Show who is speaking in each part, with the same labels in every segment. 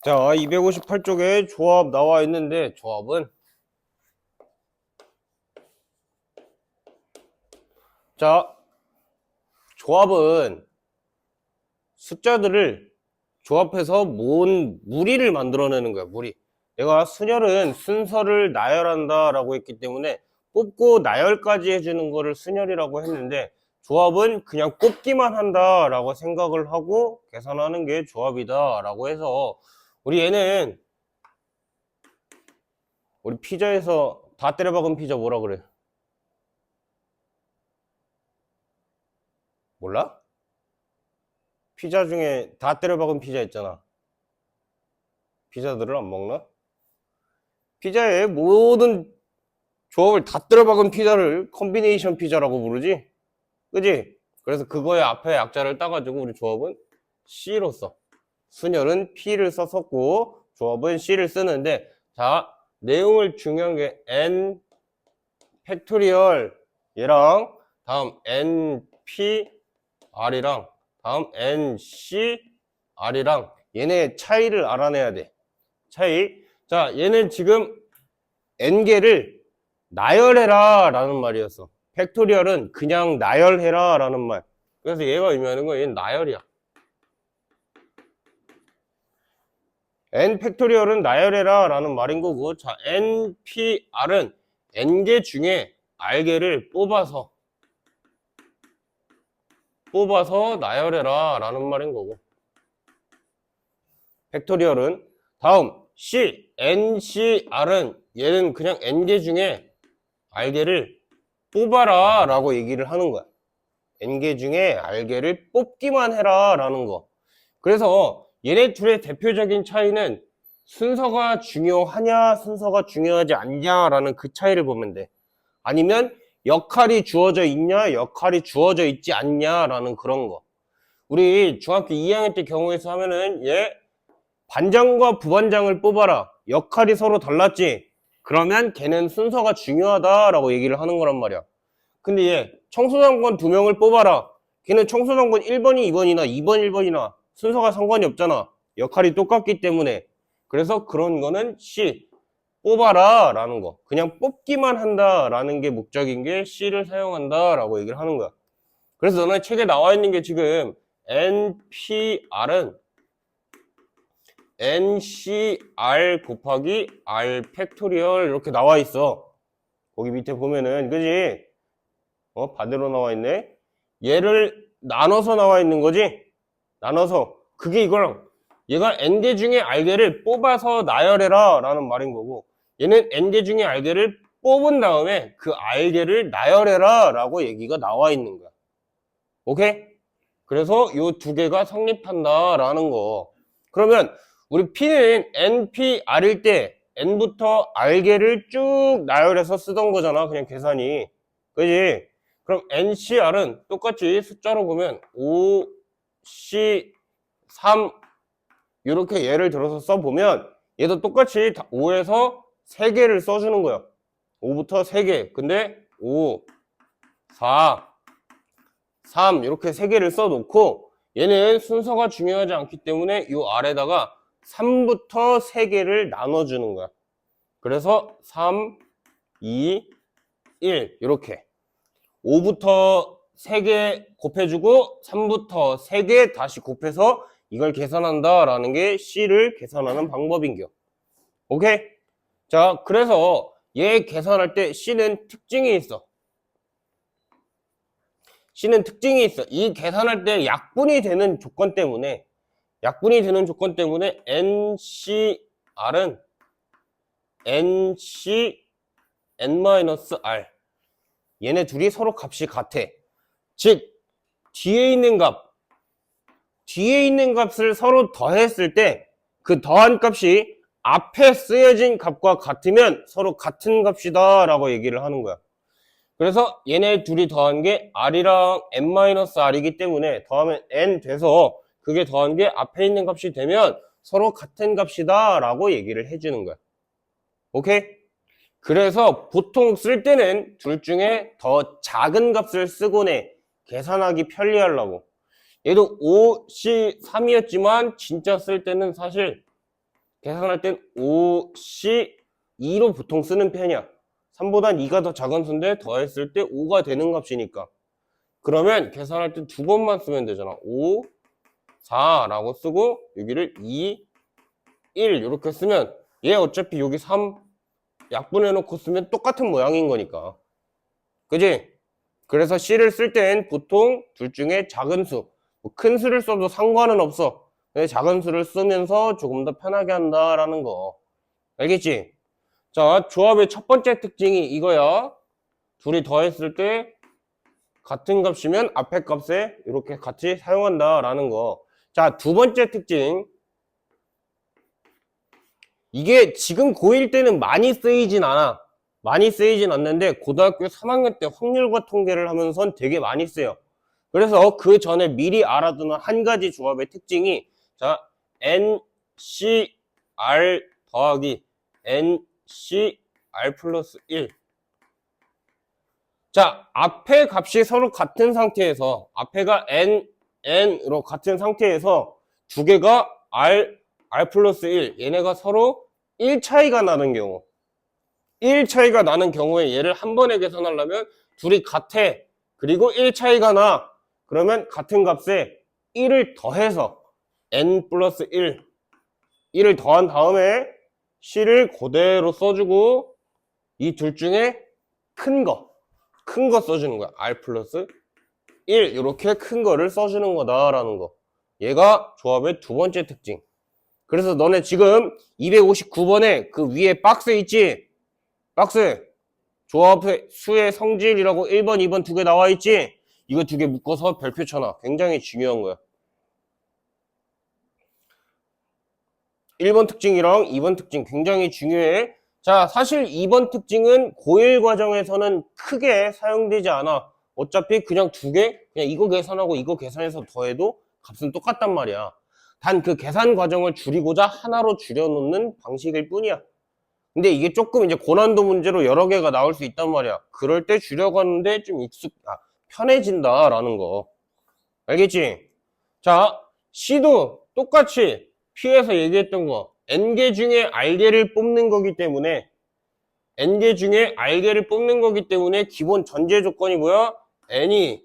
Speaker 1: 자, 258쪽에 조합 나와 있는데, 조합은, 자, 조합은 숫자들을 조합해서 모은 무리를 만들어내는 거야, 무리. 내가 순열은 순서를 나열한다 라고 했기 때문에 뽑고 나열까지 해주는 거를 순열이라고 했는데, 조합은 그냥 뽑기만 한다 라고 생각을 하고 계산하는 게 조합이다 라고 해서, 우리 피자에서 다 때려박은 피자 뭐라 그래? 몰라? 피자 중에 다 때려박은 피자 있잖아. 피자들을 안 먹나? 피자의 모든 조합을 다 때려박은 피자를 컨비네이션 피자라고 부르지? 그지? 그래서 그거의 앞에 약자를 따가지고 우리 조합은 C로 써. 순열은 P를 썼었고 조합은 C를 쓰는데, 자, 내용을 중요한 게 N 팩토리얼 얘랑 다음 NPR이랑 다음 NCR이랑 얘네 차이를 알아내야 돼. 차이. 자, 얘는 지금 n개를 나열해라 라는 말이었어. 팩토리얼은 그냥 나열해라 라는 말. 그래서 얘가 의미하는 건 얘는 나열이야. n 팩토리얼은 나열해라 라는 말인 거고, 자, npr은 n개 중에 r개를 뽑아서 나열해라 라는 말인 거고, 팩토리얼은. 다음 C, NCR은 얘는 그냥 n개 중에 r개를 뽑아라 라고 얘기를 하는 거야. n개 중에 r개를 뽑기만 해라 라는 거. 그래서 얘네 둘의 대표적인 차이는 순서가 중요하냐 순서가 중요하지 않냐 라는 그 차이를 보면 돼. 아니면 역할이 주어져 있냐 역할이 주어져 있지 않냐 라는 그런 거. 우리 중학교 2학년 때 경우에서 하면은 얘 반장과 부반장을 뽑아라. 역할이 서로 달랐지. 그러면 걔는 순서가 중요하다라고 얘기를 하는 거란 말이야. 근데 얘 청소장관 2명을 뽑아라. 걔는 청소장관 1번이 2번이나 2번 1번이나 순서가 상관이 없잖아. 역할이 똑같기 때문에. 그래서 그런 거는 C. 뽑아라 라는 거. 그냥 뽑기만 한다 라는 게 목적인 게 C를 사용한다 라고 얘기를 하는 거야. 그래서 너네 책에 나와 있는 게 지금 NPR은 NCR 곱하기 R 팩토리얼 이렇게 나와 있어. 거기 밑에 보면은, 그지? 반대로 나와 있네. 얘를 나눠서 나와 있는 거지? 나눠서. 그게 이거랑, 얘가 n개 중에 r개를 뽑아서 나열해라 라는 말인 거고, 얘는 n개 중에 r개를 뽑은 다음에 그 r개를 나열해라 라고 얘기가 나와 있는 거야. 오케이? 그래서 요 두 개가 성립한다 라는 거. 그러면 우리 P는 NPR일 때 N부터 R개를 쭉 나열해서 쓰던 거잖아. 그냥 계산이. 그지? 그럼 NCR은 똑같이 숫자로 보면 5, C, 3 이렇게 예를 들어서 써보면 얘도 똑같이 5에서 3개를 써주는 거야. 5부터 3개. 근데 5, 4, 3 이렇게 3개를 써놓고 얘는 순서가 중요하지 않기 때문에 이 아래다가 3부터 3개를 나눠주는 거야. 그래서 3, 2, 1 이렇게 5부터 3개 곱해주고 3부터 3개 다시 곱해서 이걸 계산한다 라는 게 C를 계산하는 방법인겨. 오케이? 자, 그래서 얘 계산할 때 C는 특징이 있어. C는 특징이 있어. 이 계산할 때 약분이 되는 조건 때문에 NCR은 NC N-R 얘네 둘이 서로 값이 같아. 즉 뒤에 있는 값을 서로 더했을 때 그 더한 값이 앞에 쓰여진 값과 같으면 서로 같은 값이다 라고 얘기를 하는 거야. 그래서 얘네 둘이 더한 게 R이랑 N-R이기 때문에 더하면 N 돼서 그게 더한 게 앞에 있는 값이 되면 서로 같은 값이다 라고 얘기를 해주는 거야. 오케이? 그래서 보통 쓸 때는 둘 중에 더 작은 값을 쓰곤 해. 계산하기 편리하려고. 얘도 5C3이었지만 진짜 쓸 때는 사실 계산할 땐 5C2로 보통 쓰는 편이야. 3보단 2가 더 작은 수인데 더했을 때 5가 되는 값이니까. 그러면 계산할 때 두 번만 쓰면 되잖아. 5, 4라고 쓰고 여기를 2, 1 이렇게 쓰면 얘 어차피 여기 3 약분해 놓고 쓰면 똑같은 모양인 거니까. 그지? 그래서 C를 쓸 땐 보통 둘 중에 작은 수, 큰 수를 써도 상관은 없어. 근데 작은 수를 쓰면서 조금 더 편하게 한다라는 거. 알겠지? 자, 조합의 첫 번째 특징이 이거야. 둘이 더했을 때 같은 값이면 앞에 값에 이렇게 같이 사용한다라는 거. 자, 두 번째 특징. 이게 지금 고1 때는 많이 쓰이진 않아. 많이 쓰이진 않는데 고등학교 3학년 때 확률과 통계를 하면선 되게 많이 쓰여. 그래서 그 전에 미리 알아두는 한 가지 조합의 특징이 자, NCR 더하기 NCR 플러스 1. 자, 앞에 값이 서로 같은 상태에서 앞에가 N으로 같은 상태에서 두 개가 R 플러스 1 얘네가 서로 1 차이가 나는 경우 1 차이가 나는 경우에 얘를 한 번에 계산하려면 둘이 같아 그리고 1 차이가 나 그러면 같은 값에 1을 더해서 N 플러스 1을 더한 다음에 C를 그대로 써주고 이 둘 중에 큰 거 써주는 거야. R 플러스 1 이렇게 큰 거를 써주는 거다라는 거. 얘가 조합의 두 번째 특징. 그래서 너네 지금 259번에 그 위에 박스 있지? 박스 조합의 수의 성질이라고 1번, 2번 두 개 나와 있지? 이거 두 개 묶어서 별표 쳐놔. 굉장히 중요한 거야. 1번 특징이랑 2번 특징 굉장히 중요해. 자, 사실 2번 특징은 고1 과정에서는 크게 사용되지 않아. 어차피 그냥 두 개, 그냥 이거 계산하고 이거 계산해서 더해도 값은 똑같단 말이야. 단 그 계산 과정을 줄이고자 하나로 줄여놓는 방식일 뿐이야. 근데 이게 조금 이제 고난도 문제로 여러 개가 나올 수 있단 말이야. 그럴 때 줄여가는데 좀 편해진다라는 거. 알겠지? 자, C도 똑같이 P에서 얘기했던 거. N개 중에 R개를 뽑는 거기 때문에 N개 중에 R개를 뽑는 거기 때문에 기본 전제 조건이 뭐야? N이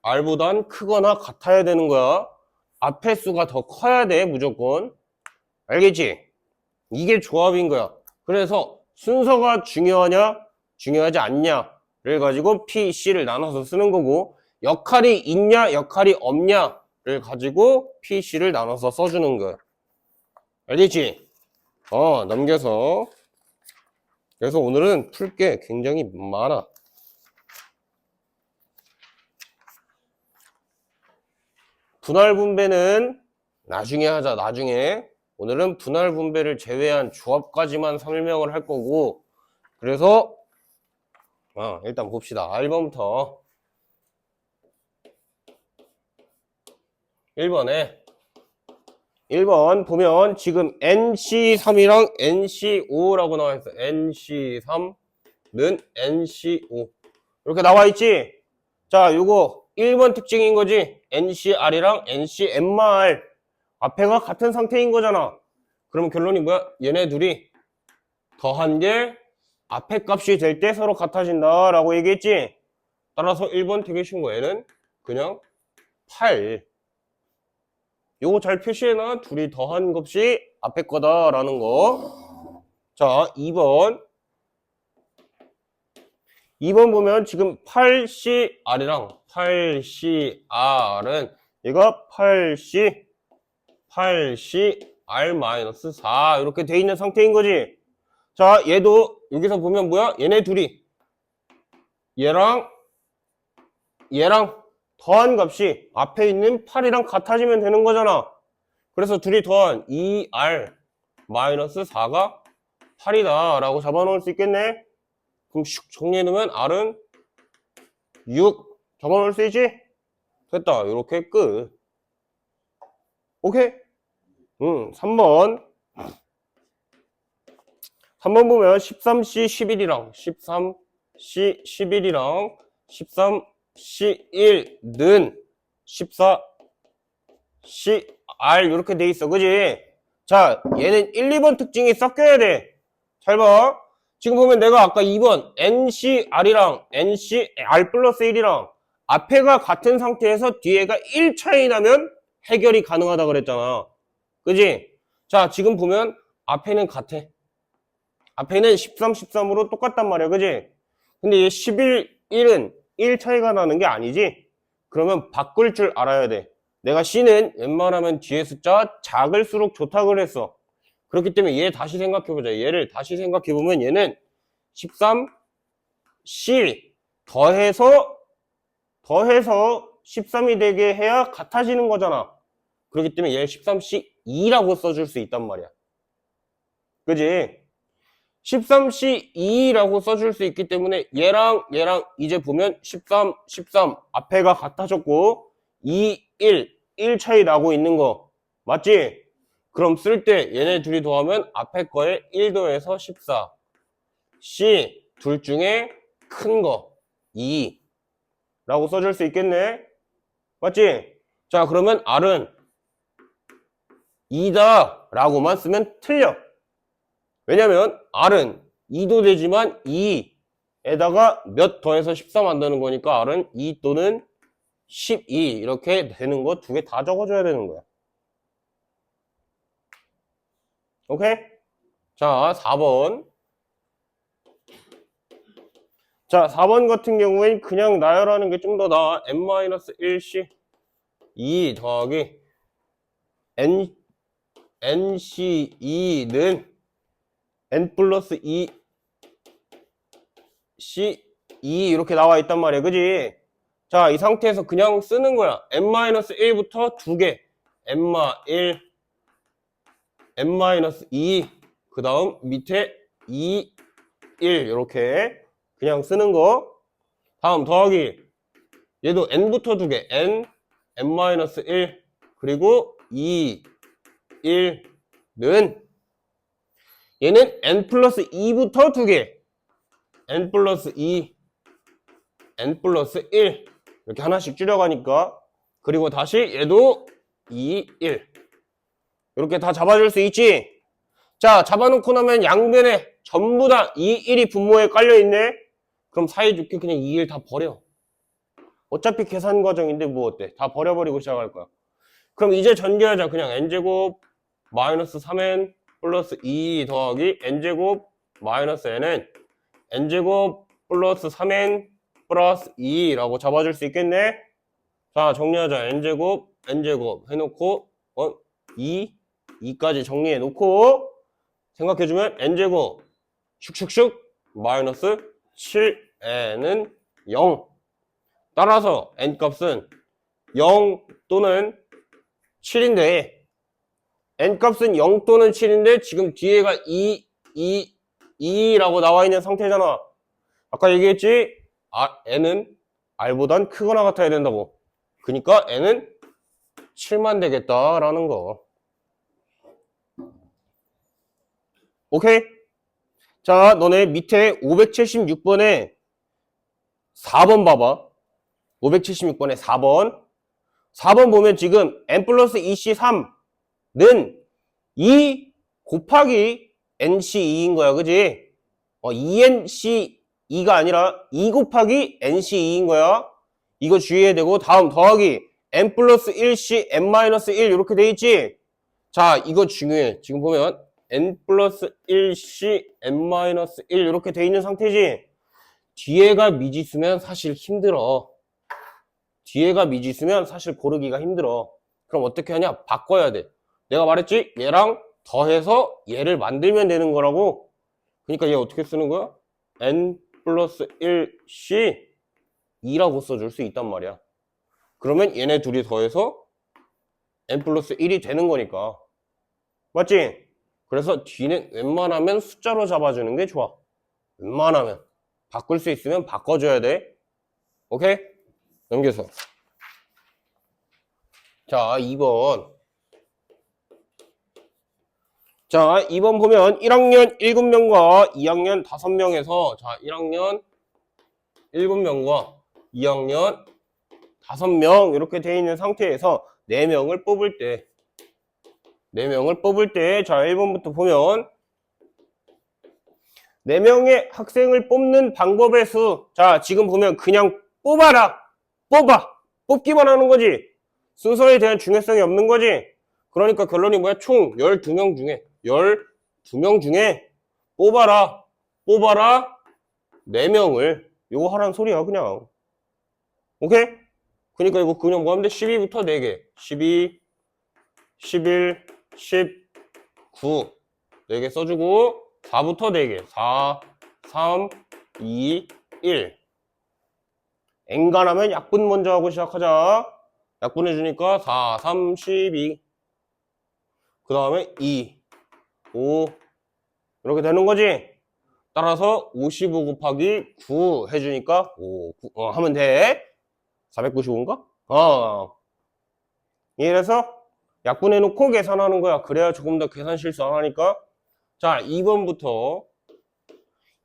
Speaker 1: R보단 크거나 같아야 되는 거야. 앞에 수가 더 커야 돼 무조건. 알겠지? 이게 조합인 거야. 그래서 순서가 중요하냐 중요하지 않냐를 가지고 P, C를 나눠서 쓰는 거고 역할이 있냐 역할이 없냐를 가지고 P, C를 나눠서 써주는 거야. 알겠지? 넘겨서. 그래서 오늘은 풀 게 굉장히 많아. 분할 분배는 나중에 하자. 나중에. 오늘은 분할 분배를 제외한 조합까지만 설명을 할 거고 그래서 일단 봅시다. 1번부터 1번 보면 지금 NC3이랑 NC5라고 나와 있어. NC3는 NC5 이렇게 나와 있지. 자, 요거 1번 특징인 거지. NCR이랑 NCMR 앞에가 같은 상태인 거잖아. 그러면 결론이 뭐야? 얘네 둘이 더한 게 앞에 값이 될 때 서로 같아진다 라고 얘기했지. 따라서 1번 되게 쉬운 거. 얘는 그냥 8. 요거 잘 표시해놔. 둘이 더한 값이 앞에 거다라는 거. 자, 2번 보면 지금 8CR이랑 8CR은 얘가 8CR-4 이렇게 돼 있는 상태인 거지. 자, 얘도 여기서 보면 뭐야? 얘네 둘이 얘랑 더한 값이 앞에 있는 8이랑 같아지면 되는 거잖아. 그래서 둘이 더한 2R-4가 8이다 라고 잡아놓을 수 있겠네. 그럼 슉 정리해놓으면 R은 6 잡아놓을 수 있지? 됐다. 이렇게 끝. 오케이? 3번 보면 13C 11이랑 13C 11이랑 13C1는 14CR 이렇게 돼 있어. 그지? 자, 얘는 1, 2번 특징이 섞여야 돼. 잘 봐. 지금 보면 내가 아까 2번 NCR이랑 NCR 플러스 1이랑 앞에가 같은 상태에서 뒤에가 1 차이 나면 해결이 가능하다 그랬잖아. 그지? 자, 지금 보면 앞에는 같아. 앞에는 13, 13으로 똑같단 말이야. 그지? 근데 얘 11, 1은 1 차이가 나는 게 아니지? 그러면 바꿀 줄 알아야 돼. 내가 C는 웬만하면 뒤에 숫자 작을수록 좋다 그랬어. 그렇기 때문에 얘 다시 생각해보자. 얘를 다시 생각해보면 얘는 13, C 더해서 13이 되게 해야 같아지는 거잖아. 그렇기 때문에 얘를 13C2라고 써줄 수 있단 말이야. 그지? 13C2라고 써줄 수 있기 때문에 얘랑 이제 보면 13, 13 앞에가 같아졌고 2, 1 차이 나고 있는 거 맞지? 그럼 쓸 때 얘네 둘이 더하면 앞에 거에 1 더해서 14 C 둘 중에 큰 거 2 라고 써줄 수 있겠네. 맞지? 자, 그러면 R은 2다 라고만 쓰면 틀려. 왜냐면 R은 2도 되지만 2에다가 몇 더해서 14 만드는 거니까 R은 2 또는 12 이렇게 되는 거 두 개 다 적어줘야 되는 거야. 오케이? 자, 4번. 자, 4번 같은 경우엔 그냥 나열하는 게 좀 더 나아. n-1c 2 더하기 nc2는 n 플러스 2 c2 이렇게 나와 있단 말이야. 그지? 자, 이 상태에서 그냥 쓰는 거야. n-1부터 두 개. n-1, n-2, 그 다음 밑에 2, 1 이렇게 그냥 쓰는 거. 다음 더하기 얘도 n부터 두 개. n-1 그리고 2, 1는 얘는 n 플러스 2부터 두 개. n 플러스 2, n 플러스 1 이렇게 하나씩 줄여가니까 그리고 다시 얘도 2, 1 이렇게 다 잡아줄 수 있지. 자, 잡아놓고 나면 양변에 전부 다 2, 1이 분모에 깔려있네. 그럼 사이좋게 그냥 2, 1 다 버려. 어차피 계산 과정인데 뭐 어때? 다 버려버리고 시작할 거야. 그럼 이제 전개하자. 그냥 n제곱 마이너스 3n 플러스 2 더하기 n제곱 마이너스 n은 n제곱 플러스 3n 플러스 2라고 잡아줄 수 있겠네. 자, 정리하자. n제곱 해놓고 2까지 정리해놓고 생각해주면 n제곱 슉슉슉 마이너스 7n은 0. 따라서 n값은 0 또는 7인데 n값은 0 또는 7인데 지금 뒤에가 2라고 나와 있는 상태잖아. 아까 얘기했지? n은 r보단 크거나 같아야 된다고. 그러니까 n은 7만 되겠다라는 거. 오케이? 자, 너네 밑에 576번에 4번 봐봐. 576번에 4번. 4번 보면 지금 n 플러스 2c3는 2 곱하기 nc2인 거야. 그지? 2nc2가 아니라 2 곱하기 nc2인 거야. 이거 주의해야 되고 다음 더하기 n 플러스 1c n-1 이렇게 돼 있지? 자, 이거 중요해. 지금 보면 n 플러스 1c n-1 이렇게 돼 있는 상태지? 뒤에가 미지수면 사실 힘들어. 뒤에가 미지수면 사실 고르기가 힘들어. 그럼 어떻게 하냐? 바꿔야 돼. 내가 말했지? 얘랑 더해서 얘를 만들면 되는 거라고. 그러니까 얘 어떻게 쓰는 거야? n 플러스 1c 2라고 써줄 수 있단 말이야. 그러면 얘네 둘이 더해서 n 플러스 1이 되는 거니까. 맞지? 그래서 뒤는 웬만하면 숫자로 잡아주는 게 좋아. 웬만하면. 바꿀 수 있으면 바꿔줘야 돼. 오케이? 넘겨서. 자, 2번. 자, 2번 보면 1학년 7명과 2학년 5명에서 자, 1학년 7명과 2학년 5명 이렇게 돼 있는 상태에서 4명을 뽑을 때 4명을 뽑을 때, 자, 1번부터 보면, 4명의 학생을 뽑는 방법의 수. 자, 지금 보면 그냥 뽑아라. 뽑아. 뽑기만 하는 거지. 순서에 대한 중요성이 없는 거지. 그러니까 결론이 뭐야? 총 12명 중에, 12명 중에 뽑아라. 뽑아라. 4명을. 요거 하라는 소리야, 그냥. 오케이? 그러니까 이거 그냥 뭐 하면 돼? 12부터 4개. 12, 11, 19. 4개 써주고, 4부터 4개. 4, 3, 2, 1. 엔간하면 약분 먼저 하고 시작하자. 약분해주니까 4, 3, 12. 그 다음에 2, 5. 이렇게 되는 거지? 따라서 55 곱하기 9 해주니까 5, 9, 하면 돼. 495인가? 이래서 약분해놓고 계산하는 거야. 그래야 조금 더 계산 실수 안 하니까. 자, 2번부터.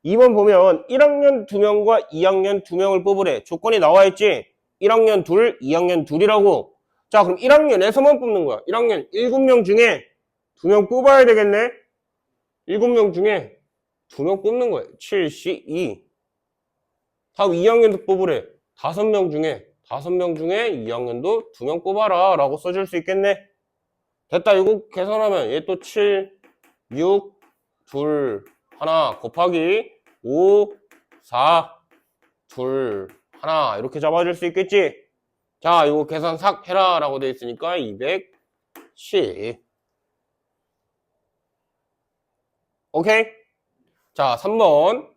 Speaker 1: 2번 보면 1학년 2명과 2학년 2명을 뽑으래. 조건이 나와있지? 1학년 둘, 2학년 둘이라고. 자, 그럼 1학년에서만 뽑는 거야. 1학년 7명 중에 2명 뽑아야 되겠네? 7명 중에 2명 뽑는 거야. 7, 2. 다음 2학년도 뽑으래. 5명 중에 2학년도 2명 뽑아라 라고 써줄 수 있겠네. 됐다. 이거 계산하면 얘 또 7, 6, 2, 1 곱하기 5, 4, 2, 1 이렇게 잡아줄 수 있겠지. 자, 이거 계산 싹 해라 라고 되어 있으니까 210. 오케이? 자, 3번.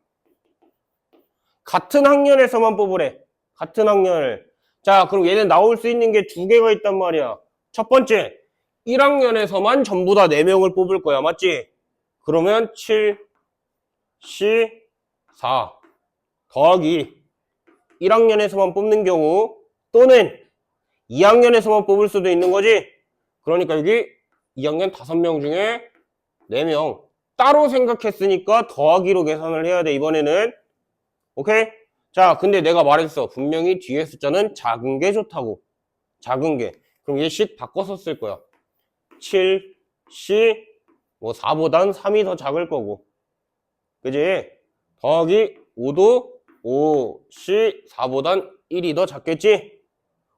Speaker 1: 같은 학년에서만 뽑으래. 같은 학년을. 자, 그럼 얘는 나올 수 있는 게 2개가 있단 말이야. 첫 번째, 1학년에서만 전부 다 4명을 뽑을 거야. 맞지? 그러면 7, C, 4 더하기 1학년에서만 뽑는 경우 또는 2학년에서만 뽑을 수도 있는 거지. 그러니까 여기 2학년 5명 중에 4명 따로 생각했으니까 더하기로 계산을 해야 돼. 이번에는. 오케이? 자, 근데 내가 말했어. 분명히 뒤에 숫자는 작은 게 좋다고. 작은 게. 그럼 얘씩 바꿔서 쓸 거야. 7, C, 뭐 4보단 3이 더 작을 거고. 그지? 더하기 5도 5, C, 4보단 1이 더 작겠지?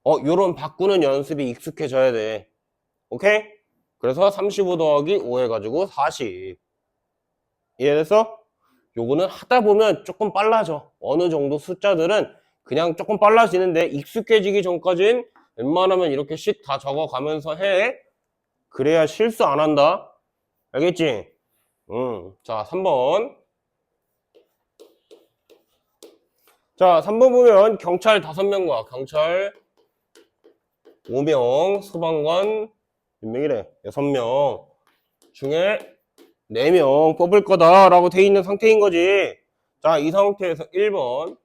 Speaker 1: 요런 바꾸는 연습이 익숙해져야 돼. 오케이? 그래서 35 더하기 5 해가지고 40. 이해됐어? 요거는 하다 보면 조금 빨라져. 어느 정도 숫자들은 그냥 조금 빨라지는데 익숙해지기 전까진 웬만하면 이렇게씩 다 적어가면서 해. 그래야 실수 안 한다. 알겠지? 자, 3번. 자, 3번 보면 경찰 5명과 경찰 5명, 소방관 몇 명이래? 6명 중에 4명 뽑을 거다라고 돼 있는 상태인 거지. 자, 이 상태에서 1번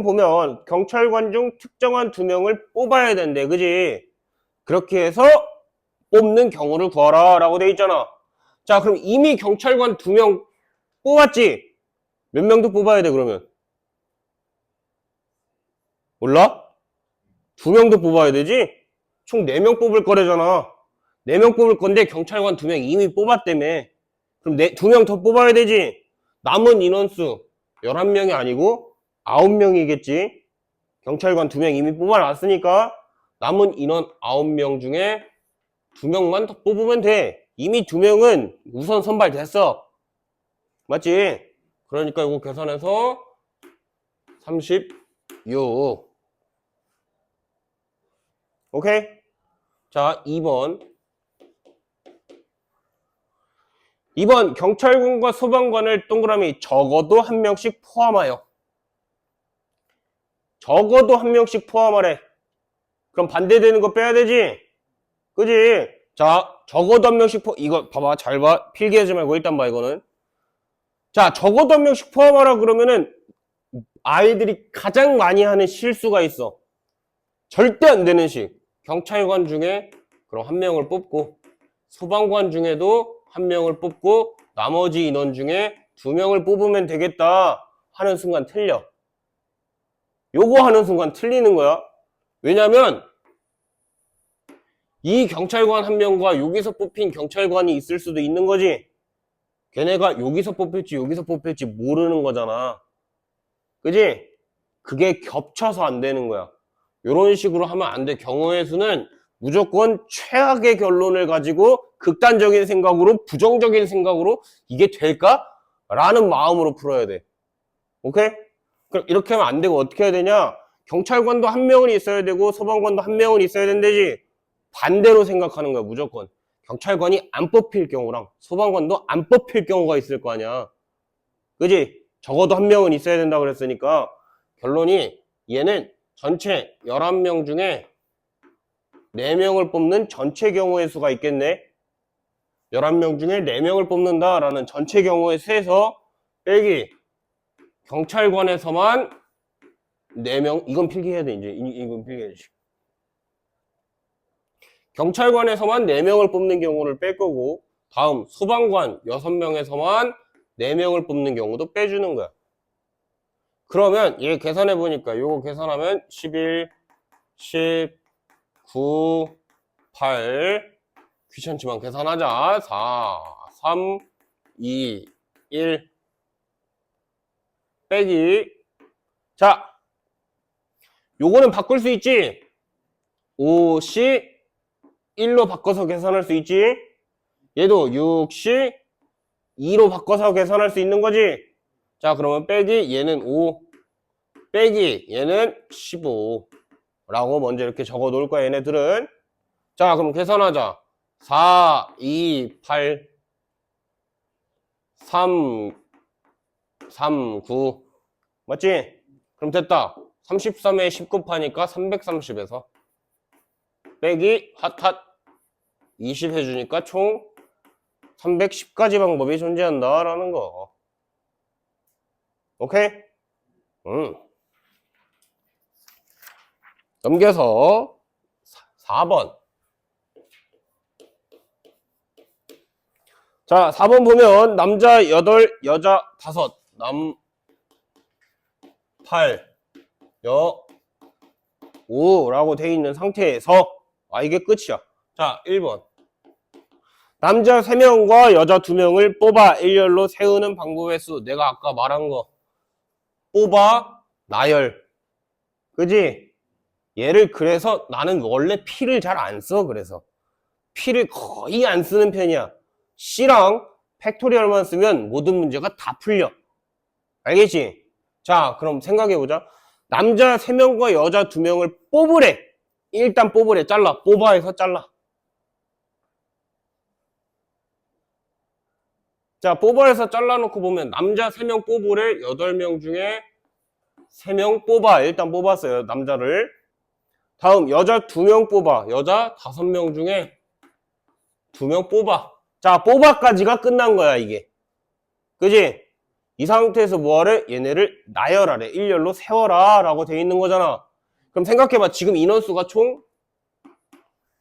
Speaker 1: 보면 경찰관 중 특정한 2명을 뽑아야 된대. 그지? 그렇게 해서 뽑는 경우를 구하라 라고 돼 있잖아. 자, 그럼 이미 경찰관 2명 뽑았지? 몇 명 더 뽑아야 돼 그러면? 몰라? 2명 더 뽑아야 되지? 총 4명 뽑을 거래잖아. 4명 뽑을 건데 경찰관 2명 이미 뽑았다며. 그럼 2명 더 뽑아야 되지? 남은 인원수 11명이 아니고 9명이겠지? 경찰관 2명 이미 뽑아놨으니까 남은 인원 9명 중에 2명만 더 뽑으면 돼. 이미 2명은 우선 선발됐어. 맞지? 그러니까 이거 계산해서 36. 오케이? 자, 2번 경찰관과 소방관을 동그라미 적어도 1명씩 포함하여. 적어도 1명씩 포함하래. 그럼 반대되는 거 빼야 되지? 그지? 자, 적어도 1명씩 이거 봐봐. 잘 봐. 필기하지 말고 일단 봐, 이거는. 자, 적어도 1명씩 포함하라 그러면은 아이들이 가장 많이 하는 실수가 있어. 절대 안 되는 식. 경찰관 중에 그럼 1명을 뽑고 소방관 중에도 1명을 뽑고 나머지 인원 중에 2명을 뽑으면 되겠다 하는 순간 틀려. 요거 하는 순간 틀리는 거야. 왜냐면 이 경찰관 한 명과 여기서 뽑힌 경찰관이 있을 수도 있는 거지. 걔네가 여기서 뽑힐지 여기서 뽑힐지 모르는 거잖아. 그지? 그게 겹쳐서 안 되는 거야. 이런 식으로 하면 안 돼. 경우의 수는 무조건 최악의 결론을 가지고 극단적인 생각으로, 부정적인 생각으로 이게 될까? 라는 마음으로 풀어야 돼. 오케이? 그럼 이렇게 하면 안 되고 어떻게 해야 되냐? 경찰관도 한 명은 있어야 되고 소방관도 한 명은 있어야 된다지. 반대로 생각하는 거야, 무조건. 경찰관이 안 뽑힐 경우랑 소방관도 안 뽑힐 경우가 있을 거 아니야. 그지? 적어도 한 명은 있어야 된다 그랬으니까 결론이 얘는 전체 11명 중에 4명을 뽑는 전체 경우의 수가 있겠네. 11명 중에 4명을 뽑는다라는 전체 경우의 수에서 빼기 경찰관에서만 4명, 이건 필기해야 돼, 이제. 이건 필기해야지. 경찰관에서만 4명을 뽑는 경우를 뺄 거고, 다음 소방관 6명에서만 4명을 뽑는 경우도 빼주는 거야. 그러면 얘 계산해 보니까 요거 계산하면 11, 10, 9, 8 귀찮지만 계산하자. 4, 3, 2, 1 빼기. 자, 요거는 바꿀 수 있지? 5시 1로 바꿔서 계산할 수 있지? 얘도 6시 2로 바꿔서 계산할 수 있는 거지? 자, 그러면 빼기 얘는 5 빼기 얘는 15 라고 먼저 이렇게 적어 놓을 거야, 얘네들은. 자, 그럼 계산하자. 4, 2, 8 3, 3, 9 맞지? 그럼 됐다. 33에 10 곱하니까 330에서 빼기 핫핫 20 해주니까 총 310가지 방법이 존재한다 라는 거. 오케이? 넘겨서 4번. 자, 4번 보면 남자 8, 여자 5, 남 8, 여 5라고 돼 있는 상태에서 이게 끝이야. 자, 1번. 남자 3명과 여자 2명을 뽑아 일렬로 세우는 방법의 수. 내가 아까 말한 거. 뽑아, 나열. 그지? 얘를 그래서 나는 원래 P를 잘 안 써. 그래서 P를 거의 안 쓰는 편이야. C랑 팩토리얼만 쓰면 모든 문제가 다 풀려. 알겠지? 자, 그럼 생각해보자. 남자 3명과 여자 2명을 뽑으래. 일단 뽑으래. 잘라. 뽑아 해서 잘라. 자, 뽑아 해서 잘라놓고 보면 남자 3명 뽑으래. 8명 중에 3명 뽑아. 일단 뽑았어요. 남자를. 다음 여자 2명 뽑아. 여자 5명 중에 2명 뽑아. 자, 뽑아까지가 끝난 거야, 이게. 그지? 이 상태에서 뭐하래? 얘네를 나열하래. 일렬로 세워라 라고 돼 있는 거잖아. 그럼 생각해봐. 지금 인원수가 총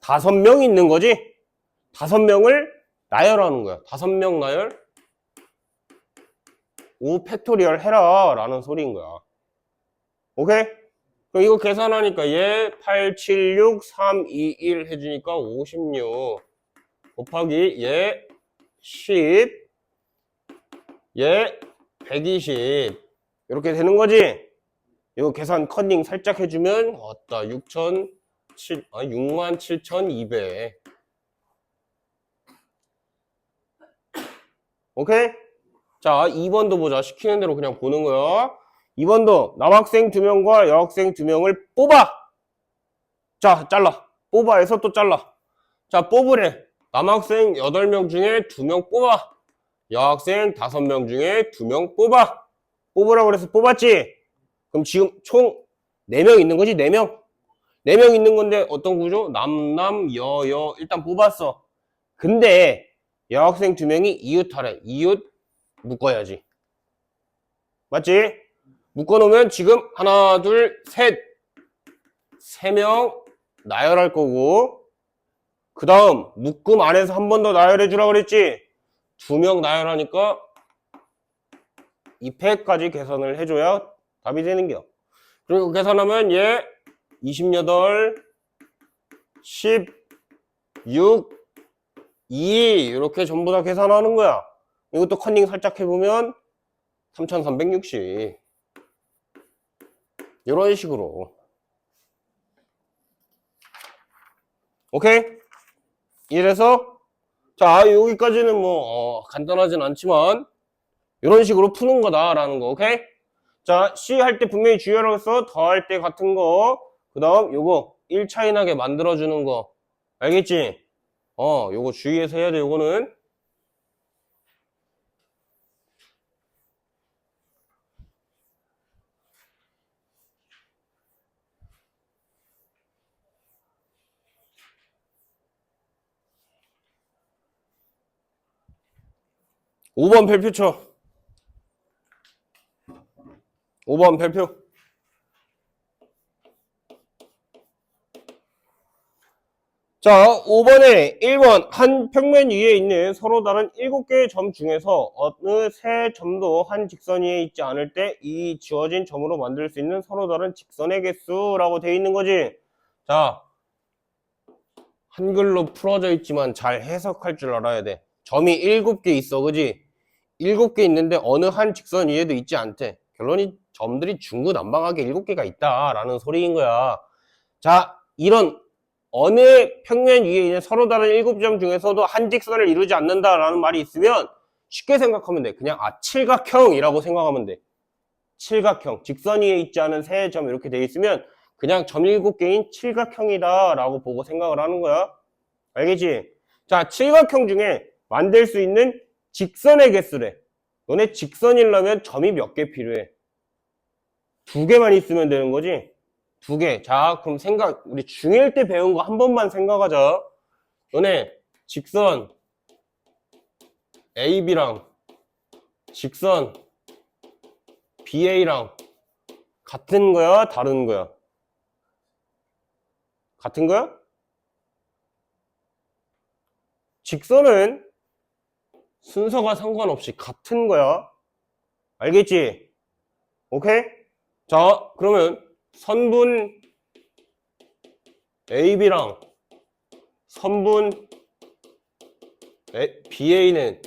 Speaker 1: 5명 있는 거지? 5명을 나열하는 거야. 5명 나열 5 팩토리얼 해라 라는 소리인 거야. 오케이? 그럼 이거 계산하니까 얘 8, 7, 6, 3, 2, 1 해주니까 56 곱하기 얘 10, 얘 120 이렇게 되는 거지? 이거 계산 컨닝 살짝 해주면 왔다. 67,200 오케이? 자, 2번도 보자. 시키는 대로 그냥 보는 거야. 2번도 남학생 2명과 여학생 2명을 뽑아. 자, 잘라. 뽑아 해서 또 잘라. 자, 뽑으래. 남학생 8명 중에 2명 뽑아. 여학생 5명 중에 2명 뽑아. 뽑으라고 그래서 뽑았지? 그럼 지금 총 4명 있는 거지? 4명? 4명 있는 건데 어떤 구조? 남, 여 일단 뽑았어. 근데 여학생 2명이 이웃하래. 이웃 묶어야지. 맞지? 묶어놓으면 지금 하나, 둘, 셋 3명 나열할 거고 그 다음 묶음 안에서 한 번 더 나열해 주라 그랬지? 2명 나열하니까 2팩까지 계산을 해줘야 답이 되는 겨. 그리고 계산하면 얘 28, 10, 6, 2 이렇게 전부 다 계산하는 거야. 이것도 컨닝 살짝 해보면 3360 이런 식으로. 오케이? 이래서 자 여기까지는 뭐 간단하진 않지만 이런 식으로 푸는 거다라는 거. 오케이? 자 C 할 때 분명히 주의하라고 했어. 더할 때 같은 거, 그 다음 요거 1차이 나게 만들어주는 거. 알겠지? 요거 주의해서 해야 돼. 요거는 5번 별표 쳐. 5번 별표. 자, 5번에 1번 한 평면 위에 있는 서로 다른 7개의 점 중에서 어느 세 점도 한 직선 위에 있지 않을 때 이 지워진 점으로 만들 수 있는 서로 다른 직선의 개수라고 되어 있는 거지. 자, 한글로 풀어져 있지만 잘 해석할 줄 알아야 돼. 점이 7개 있어, 그지? 7개 있는데 어느 한 직선 위에도 있지 않대. 결론이 점들이 중구난방하게 7개가 있다라는 소리인 거야. 자, 이런 어느 평면 위에 있는 서로 다른 7점 중에서도 한 직선을 이루지 않는다라는 말이 있으면 쉽게 생각하면 돼. 그냥 칠각형이라고 생각하면 돼. 칠각형. 직선 위에 있지 않은 세 점 이렇게 돼 있으면 그냥 점 7개인 칠각형이다 라고 보고 생각을 하는 거야. 알겠지? 자, 칠각형 중에 만들 수 있는 직선의 개수래. 너네 직선이려면 점이 몇 개 필요해? 2개만 있으면 되는 거지? 2개. 자, 그럼 우리 중1 때 배운 거 한 번만 생각하자. 너네 직선 AB랑 직선 BA랑 같은 거야? 다른 거야? 같은 거야? 직선은 순서가 상관없이 같은 거야. 알겠지? 오케이? 자, 그러면 선분 AB랑 선분 BA는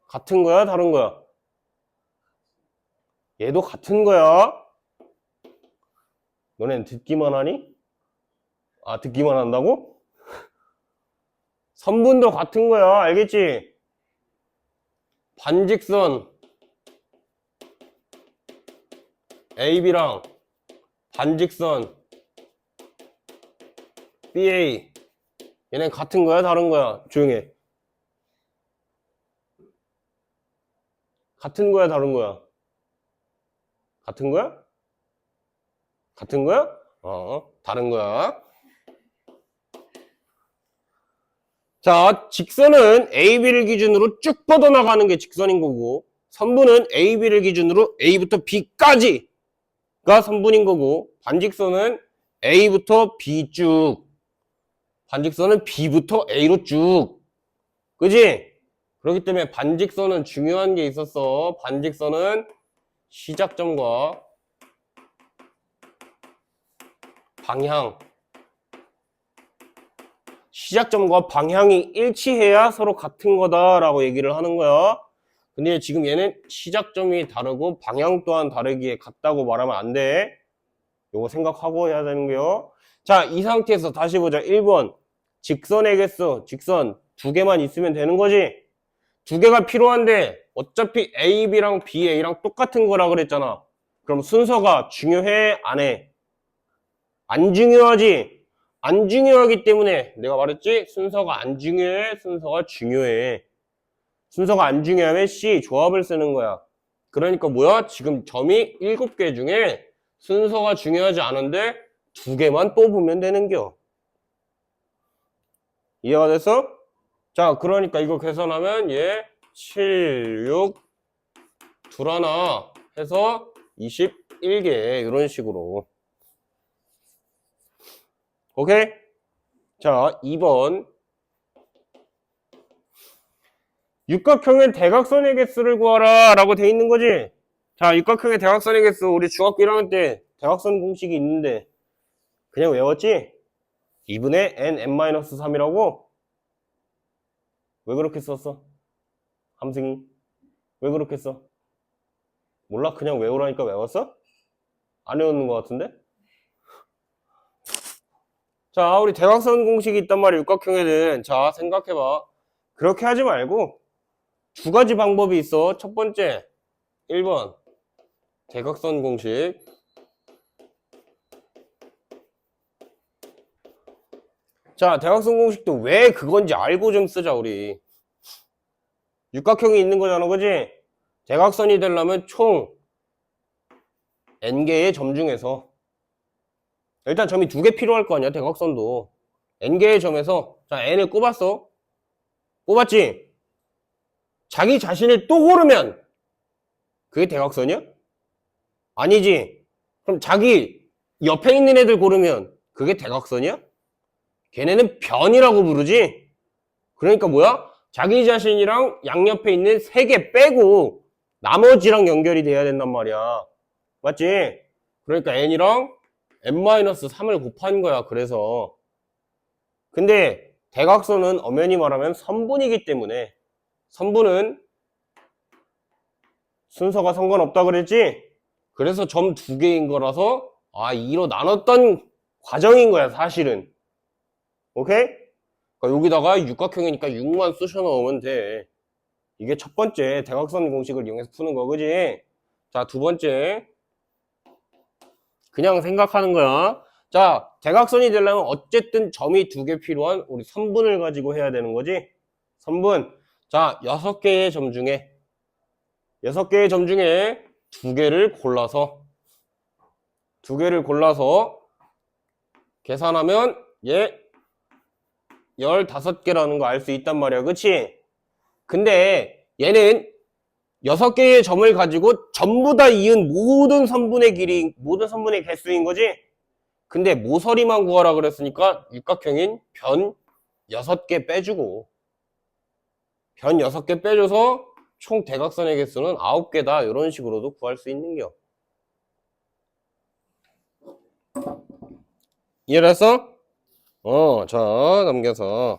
Speaker 1: 같은 거야? 다른 거야? 얘도 같은 거야. 너넨 듣기만 하니? 아, 듣기만 한다고? 선분도 같은 거야. 알겠지? 반직선 AB랑 반직선 BA 얘네 같은 거야? 다른 거야? 조용해. 같은 거야? 다른 거야? 같은 거야? 같은 거야? 다른 거야. 자, 직선은 AB를 기준으로 쭉 뻗어나가는 게 직선인 거고, 선분은 AB를 기준으로 A부터 B까지가 선분인 거고, 반직선은 A부터 B 쭉, 반직선은 B부터 A로 쭉. 그지? 그렇기 때문에 반직선은 중요한 게 있었어. 반직선은 시작점과 방향, 시작점과 방향이 일치해야 서로 같은 거다라고 얘기를 하는 거야. 근데 지금 얘는 시작점이 다르고 방향 또한 다르기에 같다고 말하면 안 돼. 요거 생각하고 해야 되는 거요. 자, 이 상태에서 다시 보자. 1번 직선의 개수, 직선 2개만 있으면 되는 거지. 2개가 필요한데 어차피 AB랑 BA랑 똑같은 거라 그랬잖아. 그럼 순서가 중요해? 안 해? 안 중요하지? 안 중요하기 때문에 내가 말했지? 순서가 안 중요해? 순서가 중요해. 순서가 안 중요하면 C 조합을 쓰는 거야. 그러니까 뭐야? 지금 점이 7개 중에 순서가 중요하지 않은데 2개만 뽑으면 되는겨. 이해가 됐어? 자, 그러니까 이거 계산하면 얘 7, 6, 둘 하나 해서 21개 이런 식으로. 오케이? 자, 2번 육각형의 대각선의 개수를 구하라 라고 돼 있는 거지. 자, 육각형의 대각선의 개수 우리 중학교 1학년 때 대각선 공식이 있는데 그냥 외웠지? 2분의 n, n-3이라고 왜 그렇게 썼어? 함승이? 왜 그렇게 써? 몰라? 그냥 외우라니까 외웠어? 안 외우는 것 같은데? 자, 우리 대각선 공식이 있단 말이야, 육각형에는. 자, 생각해봐. 그렇게 하지 말고 두 가지 방법이 있어. 첫 번째, 1번 대각선 공식. 자, 대각선 공식도 왜 그건지 알고 좀 쓰자, 우리. 육각형이 있는 거잖아, 그지? 대각선이 되려면 총 n개의 점 중에서 일단 점이 두 개 필요할 거 아니야, 대각선도. n개의 점에서 자, n을 꼽았어. 꼽았지? 자기 자신을 또 고르면 그게 대각선이야? 아니지. 그럼 자기 옆에 있는 애들 고르면 그게 대각선이야? 걔네는 변이라고 부르지? 그러니까 뭐야? 자기 자신이랑 양옆에 있는 세 개 빼고 나머지랑 연결이 돼야 된단 말이야. 맞지? 그러니까 n이랑 n-3을 곱한 거야. 그래서 근데 대각선은 엄연히 말하면 선분이기 때문에 선분은 순서가 상관없다 그랬지? 그래서 점 두 개인 거라서 2로 나눴던 과정인 거야, 사실은. 오케이? 그러니까 여기다가 육각형이니까 6만 쑤셔 넣으면 돼. 이게 첫 번째 대각선 공식을 이용해서 푸는 거, 그지? 자, 두 번째 그냥 생각하는 거야. 자, 대각선이 되려면 어쨌든 점이 두 개 필요한 우리 선분을 가지고 해야 되는 거지. 선분. 자, 6개의 점 중에 두 개를 골라서 계산하면 얘 15개라는 거 알 수 있단 말이야. 그치? 근데 얘는 6개의 점을 가지고 전부 다 이은 모든 선분의 개수인 거지? 근데 모서리만 구하라 그랬으니까 육각형인 변 6개 빼주고 변 6개 빼줘서 총 대각선의 개수는 9개다. 이런 식으로도 구할 수 있는겨. 이해됐어? 자, 넘겨서.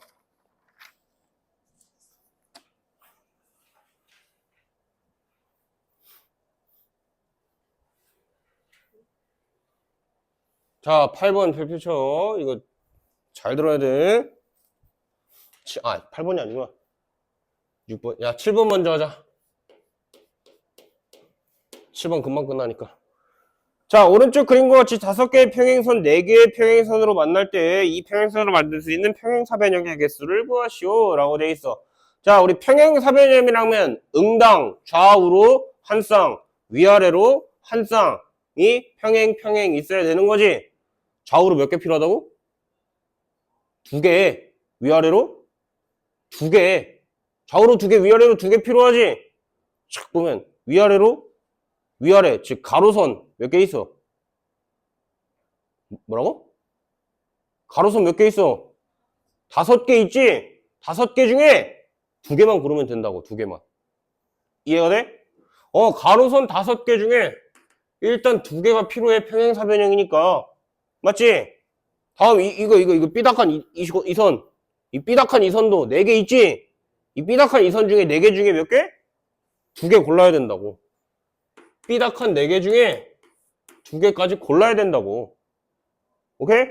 Speaker 1: 자, 8번 별표쳐. 이거 잘 들어야 돼. 8번이 아니구나. 6번. 야, 7번 먼저 하자. 7번 금방 끝나니까. 자, 오른쪽 그림과 같이 5개의 평행선, 4개의 평행선으로 만날 때 이 평행선으로 만들 수 있는 평행사변형의 개수를 구하시오 라고 돼 있어. 자, 우리 평행사변형이라면 응당 좌우로 한 쌍, 위아래로 한 쌍이 평행 있어야 되는 거지. 좌우로 몇 개 필요하다고? 2개. 위아래로? 2개. 좌우로 2개, 위아래로 2개 필요하지. 착 보면 위아래, 즉 가로선 몇 개 있어? 뭐라고? 가로선 몇 개 있어? 5개 있지? 5개 중에 2개만 고르면 된다고. 2개만. 이해가 돼? 가로선 5개 중에 일단 2개가 필요해. 평행사변형이니까. 맞지? 다음 이거 삐딱한 이 선. 이 삐딱한 이 선도 4개 있지? 이 삐딱한 이 선 중에 4개 중에 몇 개? 2개 골라야 된다고. 삐딱한 4개 중에 2개까지 골라야 된다고. 오케이?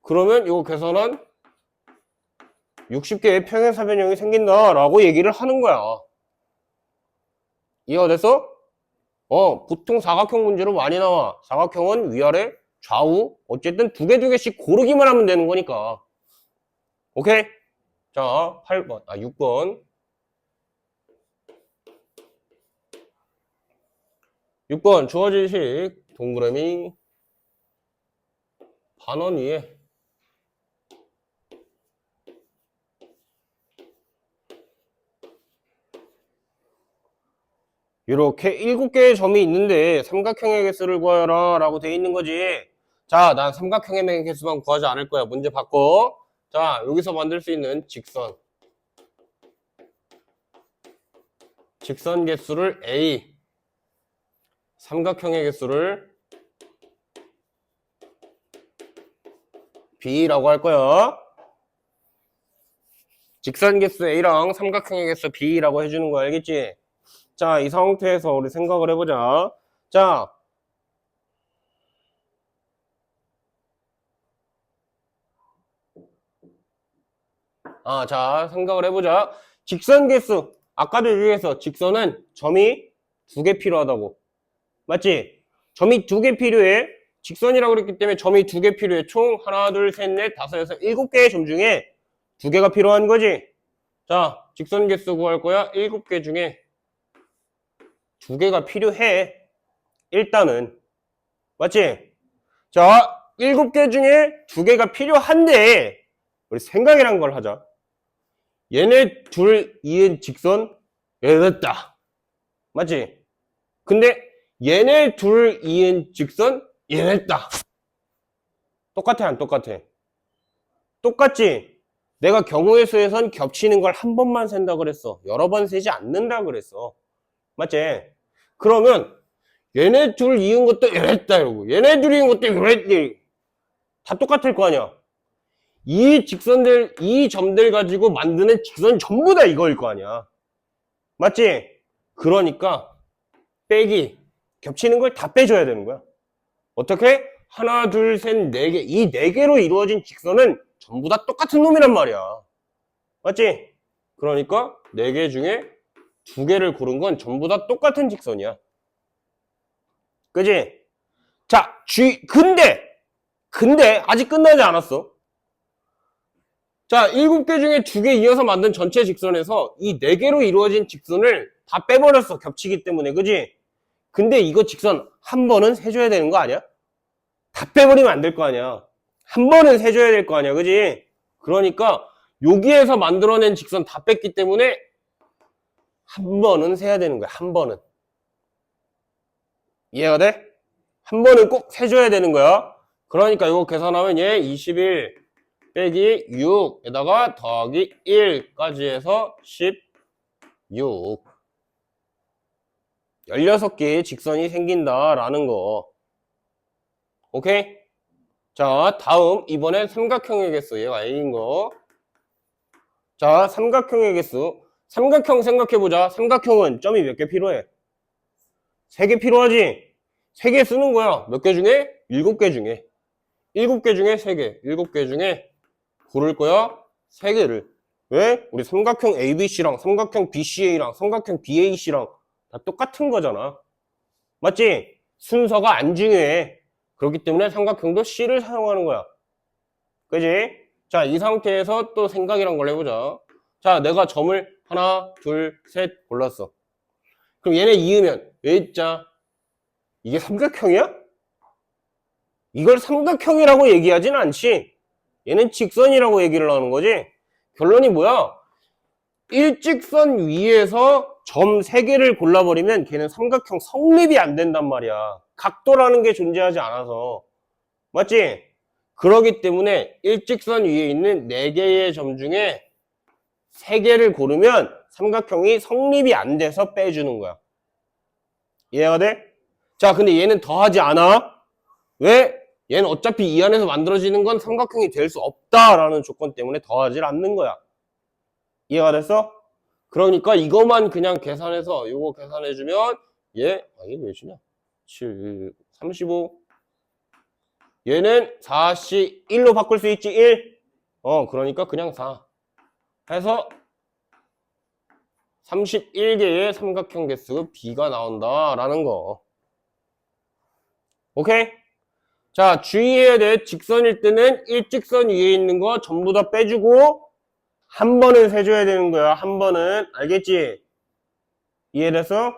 Speaker 1: 그러면 이거 계산한 60개의 평행사변형이 생긴다라고 얘기를 하는 거야. 이해가 됐어? 보통 사각형 문제로 많이 나와. 사각형은 위아래, 좌우, 어쨌든 2개씩 고르기만 하면 되는 거니까. 오케이? 자, 6번. 6번 주어진 식 동그라미 반원 위에 이렇게 7개의 점이 있는데 삼각형의 개수를 구하라 라고 돼 있는 거지. 자, 난 삼각형의 개수만 구하지 않을 거야. 문제 바꿔. 자, 여기서 만들 수 있는 직선 개수를 A, 삼각형의 개수를 B라고 할 거야. 직선 개수 A랑 삼각형의 개수 B라고 해주는 거 알겠지? 자, 이 상태에서 우리 생각을 해보자. 자, 자, 생각을 해보자. 직선 개수. 아까도 얘기했어. 직선은 점이 2개 필요하다고. 맞지? 점이 2개 필요해. 직선이라고 그랬기 때문에 점이 2개 필요해. 총 하나, 둘, 셋, 넷, 다섯, 여섯, 7개의 점 중에 2개가 필요한 거지. 자, 직선 개수 구할 거야. 7개 중에 2개가 필요해. 일단은. 맞지? 자, 7개 중에 2개가 필요한데, 우리 생각이란 걸 하자. 얘네 둘 이은 직선, 얘랬다. 맞지? 근데 얘네 둘 이은 직선, 얘랬다. 똑같아, 안 똑같아? 똑같지? 내가 경우의 수에선 겹치는 걸 한 번만 센다 그랬어. 여러 번 세지 않는다 그랬어. 맞지? 그러면 얘네 둘 이은 것도 이랬다 이러고 얘네 둘 이은 것도 이랬다. 다 똑같을 거 아니야. 이 직선들, 이 점들 가지고 만드는 직선 전부 다 이거일 거 아니야. 맞지? 그러니까 빼기, 겹치는 걸 다 빼줘야 되는 거야. 어떻게? 하나, 둘, 셋, 네 개. 이 네 개로 이루어진 직선은 전부 다 똑같은 놈이란 말이야. 맞지? 그러니까 네 개 중에 2개를 고른 건 전부 다 똑같은 직선이야. 그지? 자, 근데 아직 끝나지 않았어. 자, 7개 중에 2개 이어서 만든 전체 직선에서 이 4개로 이루어진 직선을 다 빼버렸어. 겹치기 때문에. 그지? 근데 이거 직선 한 번은 세줘야 되는 거 아니야? 다 빼버리면 안 될 거 아니야. 한 번은 세줘야 될 거 아니야. 그지? 그러니까 여기에서 만들어낸 직선 다 뺐기 때문에 한 번은 세야 되는 거야. 한 번은. 이해가 돼? 한 번은 꼭 세줘야 되는 거야. 그러니까 이거 계산하면 얘 21 빼기 6에다가 더하기 1까지 해서 16. 16개의 직선이 생긴다라는 거. 오케이? 자, 다음 이번엔 삼각형의 개수. 얘가 A인 거. 자, 삼각형의 개수. 삼각형 생각해보자. 삼각형은 점이 몇 개 필요해? 3개 필요하지? 3개 쓰는 거야. 몇 개 중에? 7개 중에. 7개 중에 3개. 7개 중에 고를 거야? 3개를. 왜? 우리 삼각형 ABC랑 삼각형 BCA랑 삼각형 BAC랑 다 똑같은 거잖아. 맞지? 순서가 안 중요해. 그렇기 때문에 삼각형도 C를 사용하는 거야. 그지? 자, 이 상태에서 또 생각이란 걸 해보자. 자, 내가 점을 하나, 둘, 셋 골랐어. 그럼 얘네 이으면 A자. 이게 삼각형이야? 이걸 삼각형이라고 얘기하진 않지. 얘는 직선이라고 얘기를 하는 거지. 결론이 뭐야? 일직선 위에서 점 3개를 골라버리면 걔는 삼각형 성립이 안 된단 말이야. 각도라는 게 존재하지 않아서. 맞지? 그러기 때문에 일직선 위에 있는 4개의 점 중에 3개를 고르면 삼각형이 성립이 안 돼서 빼주는 거야. 이해가 돼? 자, 근데 얘는 더하지 않아. 왜? 얘는 어차피 이 안에서 만들어지는 건 삼각형이 될 수 없다라는 조건 때문에 더하지 않는 거야. 이해가 됐어? 그러니까 이것만 그냥 계산해서 이거 계산해주면 얘, 이게 왜 주냐? 7, 35 얘는 4C 1로 바꿀 수 있지 1? 그러니까 그냥 4 해서 31개의 삼각형 개수 B가 나온다라는 거. 오케이? 자, 주의해야 돼. 직선일 때는 일직선 위에 있는 거 전부 다 빼주고 한 번은 세줘야 되는 거야. 한 번은. 알겠지? 이해됐어?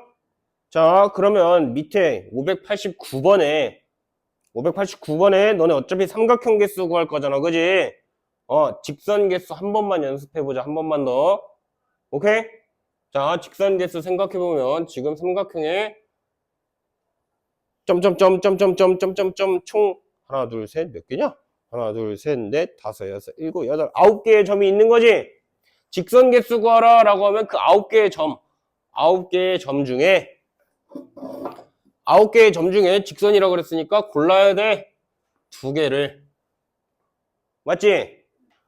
Speaker 1: 자, 그러면 밑에 589번에 너네 어차피 삼각형 개수 구할 거잖아. 그지? 직선 개수 한 번만 연습해보자. 한 번만 더. 오케이? 자, 직선 개수 생각해보면 지금 삼각형에 점점점점점점점점점 총 하나 둘 셋 몇 개냐? 하나 둘 셋 넷 다섯 여섯 일곱 여덟 9개의 점이 있는 거지. 직선 개수 구하라 라고 하면 그 9개의 점 중에 9개의 점 중에 직선이라고 그랬으니까 골라야 돼. 2개를. 맞지?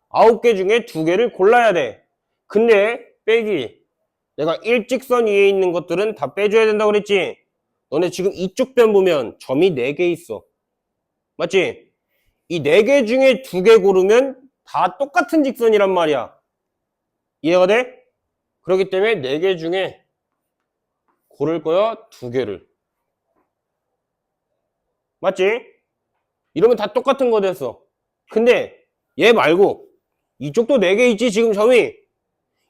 Speaker 1: 9개 중에 2개를 골라야 돼. 근데 빼기. 내가 일직선 위에 있는 것들은 다 빼줘야 된다고 그랬지? 너네 지금 이쪽 변 보면 점이 4개 있어. 맞지? 이 4개 중에 2개 고르면 다 똑같은 직선이란 말이야. 이해가 돼? 그렇기 때문에 4개 중에 고를 거야 2개를. 맞지? 이러면 다 똑같은 거 됐어. 근데 얘 말고 이쪽도 4개 있지 지금 점이.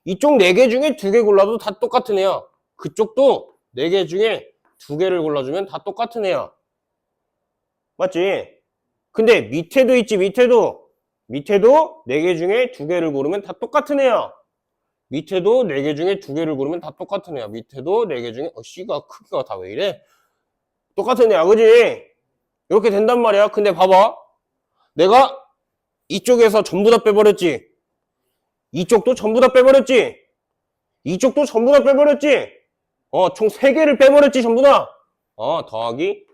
Speaker 1: 이쪽 4개 중에 2개 골라도 다 똑같은 애야. 그쪽도 4개 중에 2개를 골라주면 다 똑같은 애야. 맞지? 근데 밑에도 있지 밑에도 4개 중에 2개를 고르면 다 똑같은 애야. 밑에도 4개 중에 2개를 고르면 다 똑같은 애야. 밑에도 4개 중에 C가 크기가 다 왜 이래? 똑같은 애야 그지? 이렇게 된단 말이야. 근데 봐봐, 내가 이쪽에서 전부 다 빼버렸지. 이쪽도 전부 다 빼버렸지. 이쪽도 전부 다 빼버렸지. 총 3개를 빼버렸지 전부 다. 더하기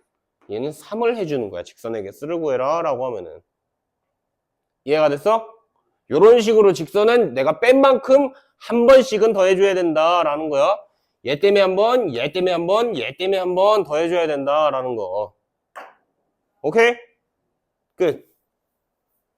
Speaker 1: 얘는 3을 해주는 거야. 직선의 개수를 구해라 라고 하면은. 이해가 됐어? 이런 식으로 직선은 내가 뺀 만큼 한 번씩은 더 해줘야 된다 라는 거야. 얘 때문에 한 번, 얘 때문에 한 번, 얘 때문에 한 번 더 해줘야 된다 라는 거. 오케이? 끝.